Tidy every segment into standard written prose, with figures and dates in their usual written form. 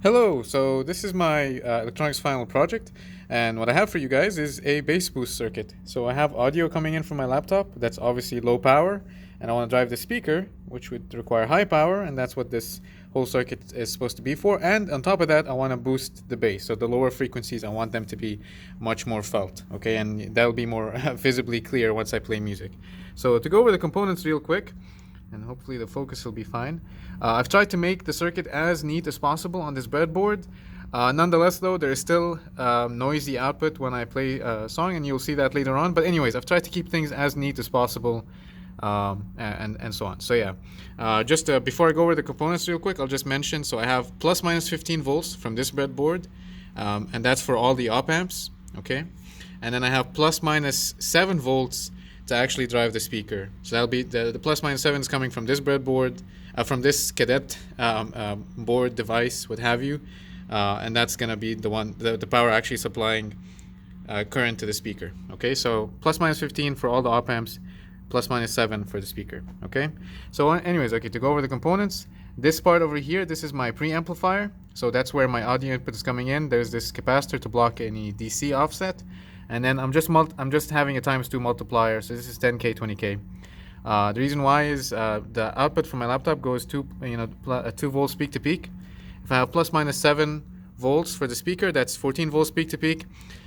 Hello, so this is my electronics final project, and what I have for you guys is a bass boost circuit. So I have audio coming in from my laptop, that's obviously low power, and I want to drive the speaker, which would require high power, and that's what this whole circuit is supposed to be for. And on top of that, I want to boost the bass, so the lower frequencies, I want them to be much more felt, okay, and that'll be more visibly clear once I play music. So to go over the components real quick, and hopefully the focus will be fine. I've tried to make the circuit as neat as possible on this breadboard. Nonetheless, though, there is still noisy output when I play a song, and you'll see that later on. But anyways, I've tried to keep things as neat as possible, and so on. So yeah, just before I go over the components real quick, I'll just mention, so I have plus minus 15 volts from this breadboard, and that's for all the op amps, okay? And then I have plus minus 7 volts to actually drive the speaker. So that'll be the plus minus 7 is coming from this breadboard, from this cadet board device, what have you, and that's gonna be the one, the power actually supplying current to the speaker. Okay, so plus minus 15 for all the op amps, plus minus 7 for the speaker. Okay, so anyways, okay, to go over the components, this part over here, this is my preamplifier. So that's where my audio input is coming in. There's this capacitor to block any DC offset. And then I'm just having a ×2 multiplier, so this is 10K, 20K. The reason why is the output from my laptop goes to 2 volts peak to peak. If I have plus minus 7 volts for the speaker, that's 14 volts peak to peak.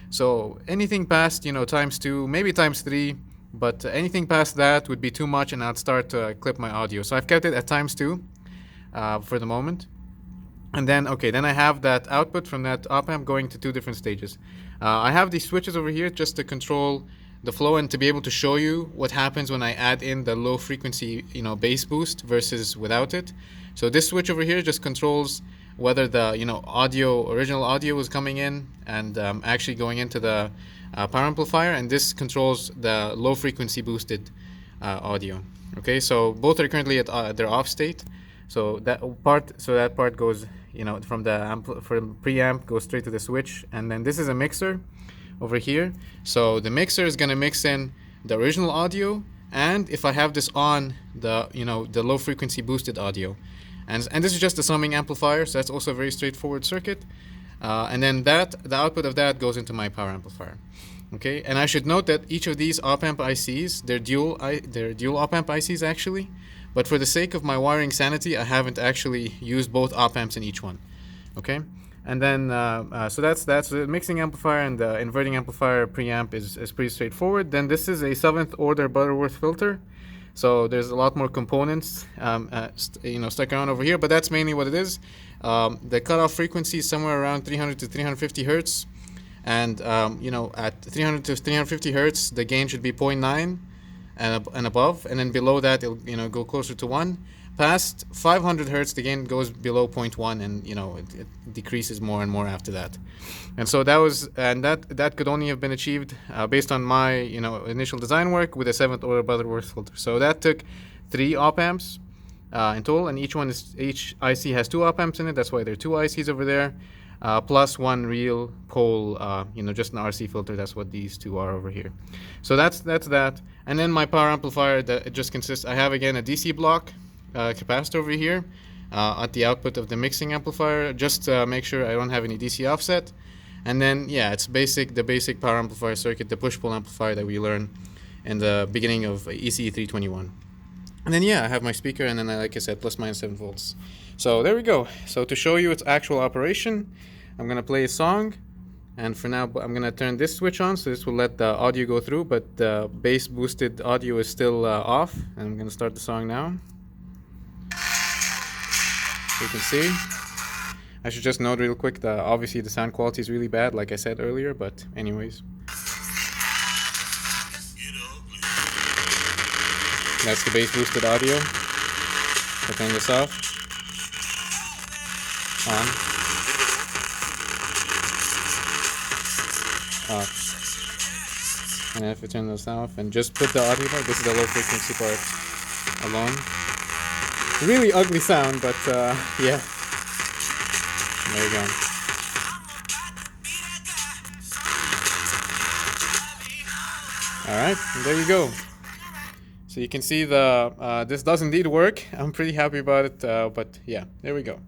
So anything past ×2, maybe ×3, but anything past that would be too much, and I'd start to clip my audio. So I've kept it at ×2 for the moment. And then, okay, then I have that output from that op amp going to 2 different stages. I have these switches over here just to control the flow and to be able to show you what happens when I add in the low frequency, bass boost versus without it. So this switch over here just controls whether the, original audio is coming in and actually going into the power amplifier, and this controls the low frequency boosted audio. Okay, so both are currently at their off state. So that part goes, from from preamp goes straight to the switch, and then this is a mixer over here. So the mixer is gonna mix in the original audio, and if I have this on, the low frequency boosted audio, and this is just a summing amplifier, so that's also a very straightforward circuit. And then the output of that goes into my power amplifier. Okay, and I should note that each of these op amp ICs, they're dual op amp ICs actually. But for the sake of my wiring sanity, I haven't actually used both op amps in each one. Okay, and then so that's the mixing amplifier, and the inverting amplifier preamp is pretty straightforward. Then this is a 7th order Butterworth filter, so there's a lot more components stuck around over here, but that's mainly what it is. The cutoff frequency is somewhere around 300 to 350 hertz, and at 300 to 350 hertz, the gain should be 0.9. And above, and then below that it'll go closer to 1. Past 500 hertz, the gain goes below 0.1, and it decreases more and more after that. And so that could only have been achieved based on my initial design work with a 7th order Butterworth filter. So that took 3 op amps in total, and each IC has 2 op amps in it. That's why there are 2 ICs over there. Plus 1 real pole, just an RC filter. That's what these 2 are over here. So that's that. And then my power amplifier, it just consists, I have again a DC block capacitor over here at the output of the mixing amplifier, just to make sure I don't have any DC offset. And then, yeah, it's the basic power amplifier circuit, the push-pull amplifier that we learned in the beginning of ECE321. And then, yeah, I have my speaker, and then, like I said, plus minus 7 volts. So there we go. So to show you its actual operation, I'm going to play a song. And for now, I'm going to turn this switch on, so this will let the audio go through, but the bass boosted audio is still off. And I'm going to start the song now. So you can see. I should just note real quick that obviously the sound quality is really bad, like I said earlier, but anyways. That's the bass boosted audio. I'll turn this off. On. Off. And if I turn this off and just put the audio part, this is the low frequency part alone. Really ugly sound, but yeah. There you go. Alright, there you go. So you can see this does indeed work. I'm pretty happy about it, but yeah, there we go.